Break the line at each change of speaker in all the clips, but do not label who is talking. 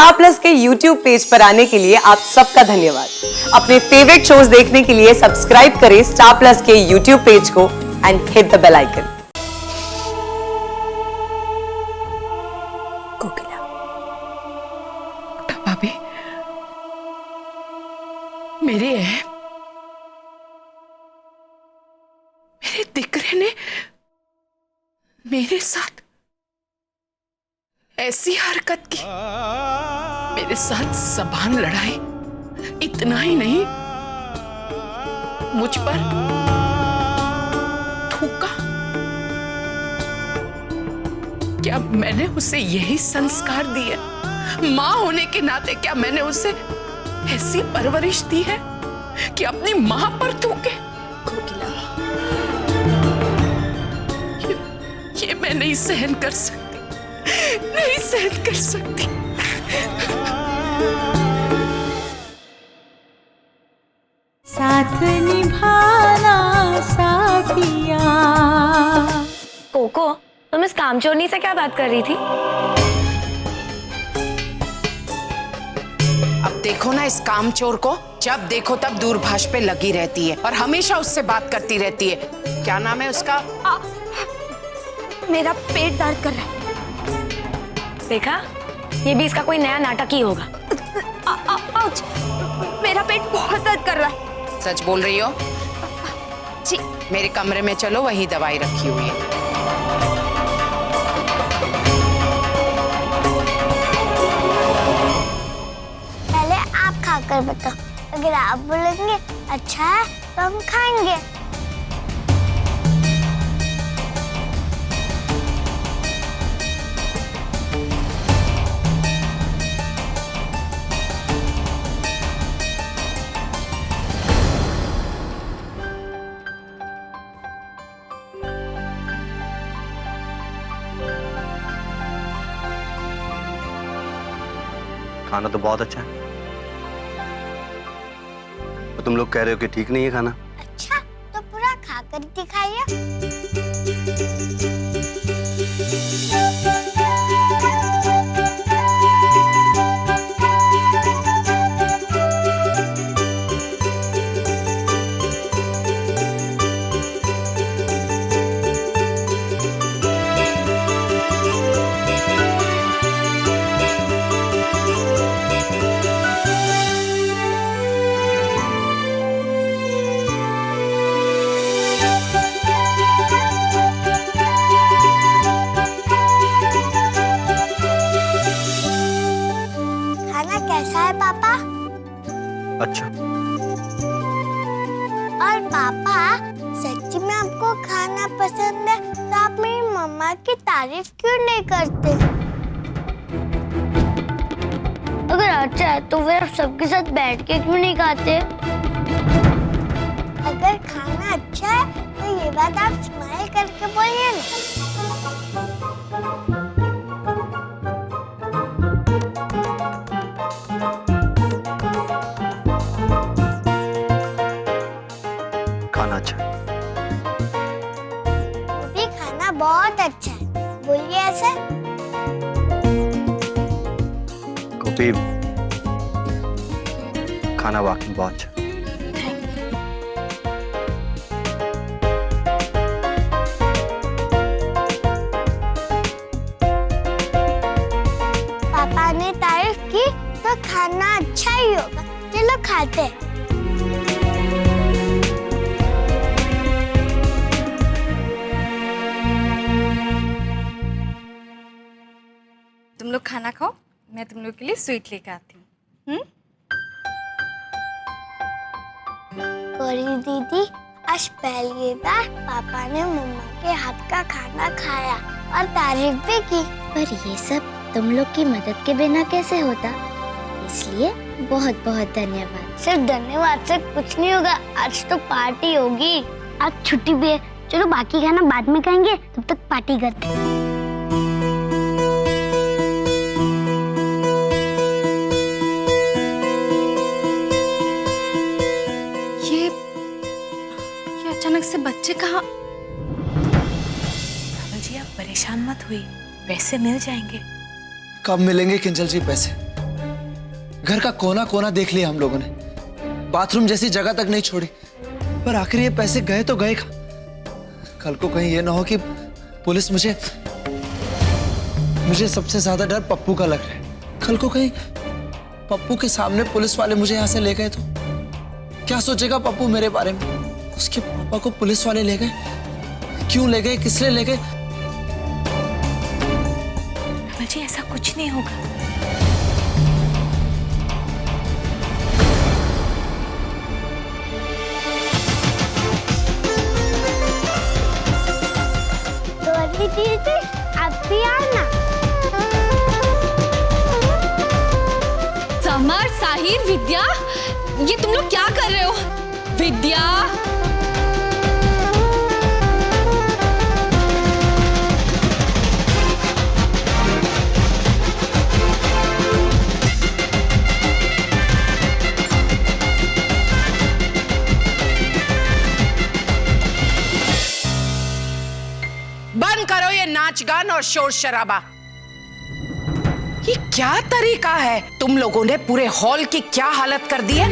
Star Plus के YouTube page पर आने के लिए आप सबका धन्यवाद। अपने फेवरेट शोज देखने के लिए सब्सक्राइब करें स्टार प्लस के YouTube पेज को and hit the bell icon.
Kokila, भाभी, मेरे दिकरे ने मेरे साथ ऐसी हरकत की, मेरे साथ जबान लड़ाई। इतना ही नहीं, मुझ पर थूका। क्या मैंने उसे यही संस्कार दिए? मां होने के नाते क्या मैंने उसे ऐसी परवरिश दी है कि अपनी मां पर थूके?
कोकिला,
ये मैं नहीं सहन कर सकती, नहीं सहन कर सकती।
साथ निभाना साथिया।
कोको, तुम इस कामचोरनी से क्या बात कर रही थी?
अब देखो ना इस कामचोर को, जब देखो तब दूरभाष पे लगी रहती है और हमेशा उससे बात करती रहती है। क्या नाम है उसका?
मेरा पेट दर्द कर रहा है। देखा, ये भी इसका कोई नया नाटक ही होगा। आउच, मेरा पेट बहुत दर्द कर रहा है।
सच बोल रही हो?
जी।
मेरे कमरे में चलो, वही दवाई रखी हुई है।
पहले आप खाकर बताओ, अगर आप बोलेंगे अच्छा है तो हम खाएंगे।
खाना तो बहुत अच्छा है, तो तुम लोग कह रहे हो कि ठीक नहीं है खाना?
अच्छा, तो पूरा खाकर दिखाइए। खाना कैसा है पापा?
अच्छा।
और पापा, सच्ची में आपको खाना पसंद है तो आप मेरी मम्मा की तारीफ क्यों नहीं करते? अगर अच्छा है तो फिर आप सबके साथ बैठ के क्यों नहीं खाते? अगर खाना अच्छा है तो ये बात आप स्माइल करके बोलिए ना।
खाना अच्छा है।
वो भी खाना बहुत अच्छा है, बोलिए ऐसे।
कॉफी, खाना वाकई बहुत अच्छा है।
पापा ने तारीफ की तो खाना अच्छा ही होगा। चलो खाते हैं।
तुम लोग खाना खाओ, मैं तुम लोग के लिए स्वीट लेकर आती हूँ।
गौरी दीदी, आज पहली बार पापा ने मम्मा के हाथ का खाना खाया और तारीफ भी की।
पर ये सब तुम लोग की मदद के बिना कैसे होता, इसलिए बहुत बहुत धन्यवाद।
सिर्फ धन्यवाद से कुछ नहीं होगा, आज तो पार्टी होगी। आज छुट्टी भी है, चलो बाकी खाना बाद में खाएंगे, तब तक पार्टी करते हैं।
ये अचानक से बच्चे कहाँ?
जी आप परेशान मत हुई, पैसे मिल जाएंगे।
कब मिलेंगे किंजल जी पैसे? घर का कोना कोना देख लिया हम लोगों ने, बाथरूम जैसी जगह तक नहीं छोड़ी, पर आखिर ये पैसे गए तो गए कहाँ? कल को कहीं ये ना हो कि पुलिस मुझे सबसे ज्यादा डर पप्पू का लग रहा है। कल को कहीं पप्पू के सामने पुलिस वाले मुझे यहाँ से ले गए तो क्या सोचेगा पप्पू मेरे बारे में? उसके पापा को पुलिस वाले ले गए, क्यों ले गए, किस लिए ले गए?
मुझे ऐसा कुछ नहीं होगा।
गौरी दीदी आप भी आना।
समर, साहिर, विद्या, ये तुम लोग क्या कर रहे हो? विद्या,
बंद करो ये नाच गान और शोर शराबा। ये क्या तरीका है? तुम लोगों ने पूरे हॉल की क्या हालत कर दी है?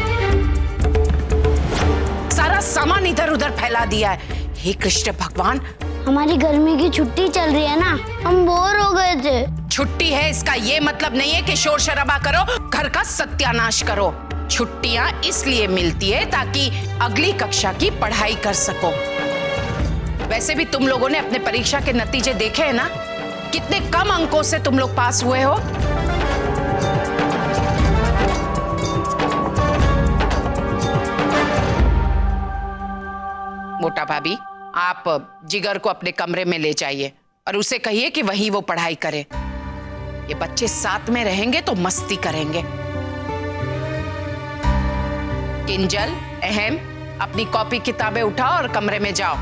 सारा सामान इधर उधर फैला दिया है। हे कृष्ण भगवान,
हमारी गर्मी की छुट्टी चल रही है ना, हम बोर हो गए थे।
छुट्टी है इसका ये मतलब नहीं है कि शोर शराबा करो, घर का सत्यानाश करो। छुट्टियां इसलिए मिलती है ताकि अगली कक्षा की पढ़ाई कर सको। वैसे भी तुम लोगों ने अपने परीक्षा के नतीजे देखे हैं ना, कितने कम अंकों से तुम लोग पास हुए हो। मोटा भाभी, आप जिगर को अपने कमरे में ले जाइए और उसे कहिए कि वहीं वो पढ़ाई करे। ये बच्चे साथ में रहेंगे तो मस्ती करेंगे। किंजल, अहम, अपनी कॉपी किताबें उठाओ और कमरे में जाओ।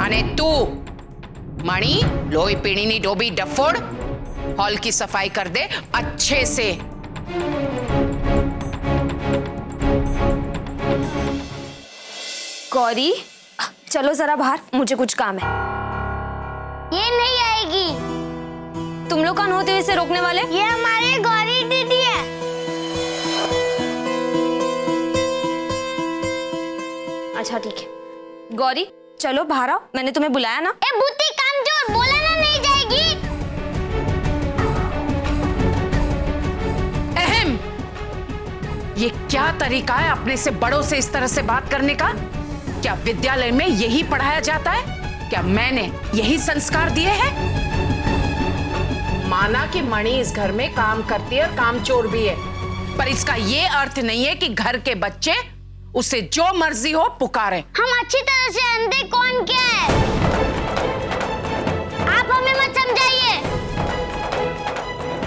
अने तू मणि, लोई पीणी डोबी डफोड़, हॉल की सफाई कर दे अच्छे से।
गौरी, चलो जरा बाहर, मुझे कुछ काम है।
ये नहीं आएगी।
तुम लोग कौन होते हो इसे रोकने वाले?
ये हमारी गौरी दीदी है।
अच्छा ठीक है। गौरी चलो बाहर आओ, मैंने तुम्हें बुलाया ना।
ए बुद्धि कामचोर, बोला ना नहीं जाएगी।
अहम, ये क्या तरीका है अपने से बड़ों से इस तरह से बात करने का? क्या विद्यालय में यही पढ़ाया जाता है? क्या मैंने यही संस्कार दिए हैं? माना कि मणि इस घर में काम करती है और कामचोर भी है, पर इसका ये अर्थ नहीं है कि घर के बच्चे उसे जो मर्जी हो पुकारे।
हम अच्छी तरह से जानते कौन क्या है। आप हमें मत समझाइए।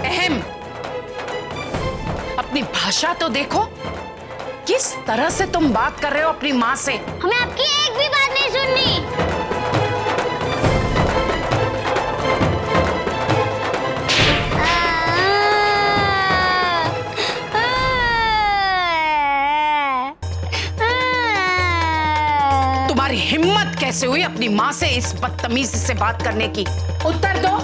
अहम, अपनी भाषा तो देखो, किस तरह से तुम बात कर रहे हो अपनी माँ से।
हमें आपकी एक भी बात नहीं सुननी।
तुम्हारी हिम्मत कैसे हुई अपनी माँ से इस बदतमीजी से बात करने की? उत्तर दो।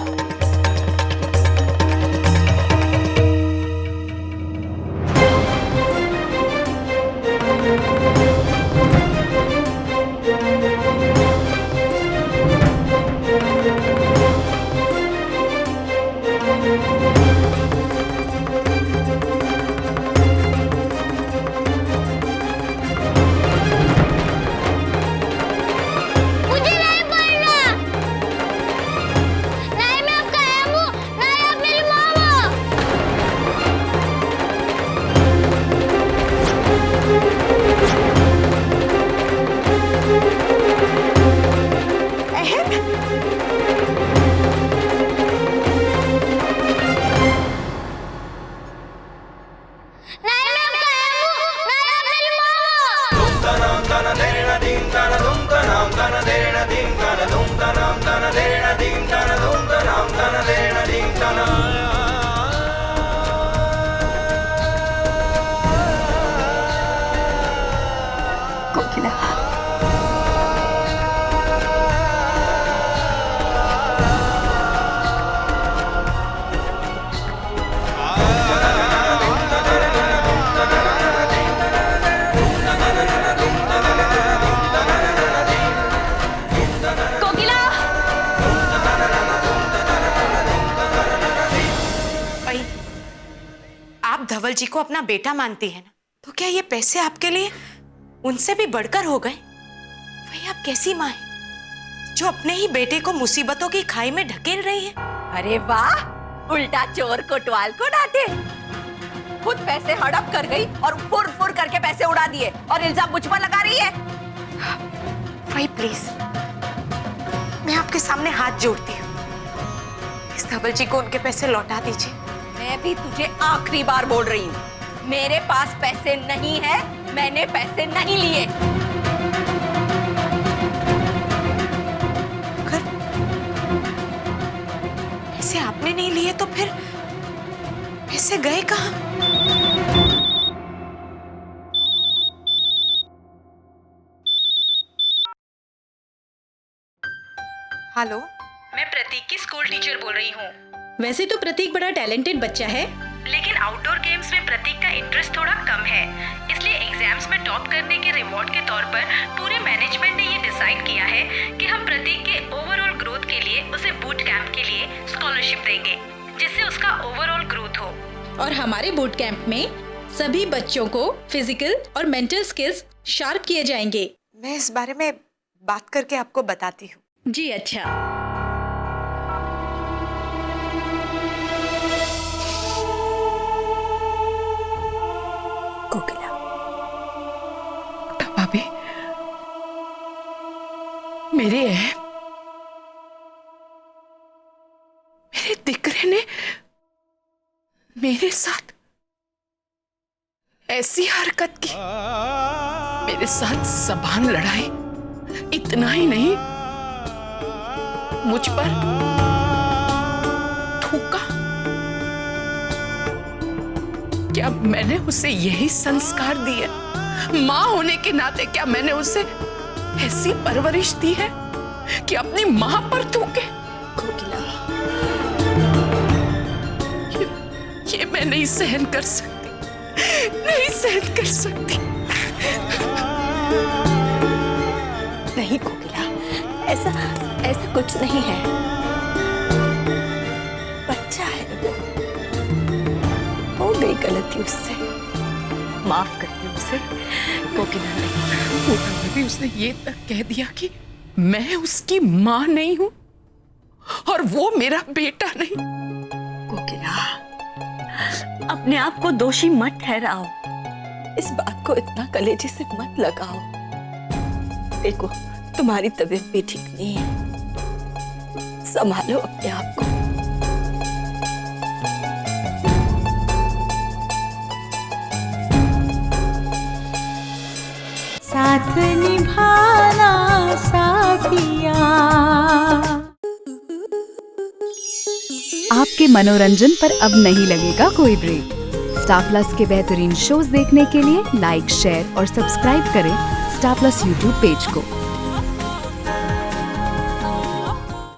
मुझे नहीं पढ़ना। नहीं, मैं अब
धवल जी को अपना बेटा मानती है ना, तो क्या ये पैसे आपके लिए उनसे भी बढ़कर हो गए? वही आप कैसी माँ है जो अपने ही बेटे को मुसीबतों की खाई में ढकेल रही है?
अरे वाह, उल्टा चोर कोतवाल को डांटे। खुद पैसे हड़प कर गई और फुर फुर करके पैसे उड़ा दिए और इल्जाम मुझ पर लगा रही है।
वही प्लीज, मैं आपके सामने हाथ जोड़ती हूँ, इस धवल जी को उनके पैसे लौटा दीजिए।
मैं भी तुझे आखिरी बार बोल रही हूँ, मेरे पास पैसे नहीं है, मैंने पैसे नहीं लिए।
अगर पैसे आपने नहीं लिए तो फिर पैसे गए कहाँ? हेलो,
मैं प्रतीक की स्कूल टीचर बोल रही हूँ। वैसे तो प्रतीक बड़ा टैलेंटेड बच्चा है, लेकिन आउटडोर गेम्स में प्रतीक का इंटरेस्ट थोड़ा कम है, इसलिए एग्जाम्स में टॉप करने के रिवॉर्ड के तौर पर पूरे मैनेजमेंट ने ये डिसाइड किया है कि हम प्रतीक के ओवरऑल ग्रोथ के लिए उसे बूट कैंप के लिए स्कॉलरशिप देंगे, जिससे उसका ओवरऑल ग्रोथ हो। और हमारे बूट कैंप में सभी बच्चों को फिजिकल और मेंटल स्किल्स शार्प किए जाएंगे।
मैं इस बारे में बात करके आपको बताती हूँ।
जी अच्छा।
कोकिला, भाभी, मेरे दिकरे ने मेरे साथ ऐसी हरकत की, मेरे साथ जबान लड़ाई, इतना ही नहीं मुझ पर थूका। क्या मैंने उसे यही संस्कार दिए? माँ होने के नाते क्या मैंने उसे ऐसी परवरिश दी है कि अपनी माँ पर थूके? कोकिला, ये मैं नहीं सहन कर सकती, नहीं सहन कर सकती।
नहीं कोकिला, ऐसा कुछ नहीं है, बच्चा है वो, हो गई गलती उससे, माफ कर दे उसे। कोकिला
ऊपर भी उसने ये तक कह दिया कि मैं उसकी माँ नहीं हूं और वो मेरा बेटा नहीं।
कोकिला, अपने आप को दोषी मत ठहराओ, इस बात को इतना कलेजे से मत लगाओ। देखो, तुम्हारी तबीयत भी ठीक नहीं है, संभालो अपने आप को।
साथ निभाना साथिया।
आपके मनोरंजन पर अब नहीं लगेगा कोई ब्रेक। स्टार प्लस के बेहतरीन शोज देखने के लिए लाइक, शेयर और सब्सक्राइब करें स्टार प्लस यूट्यूब पेज को।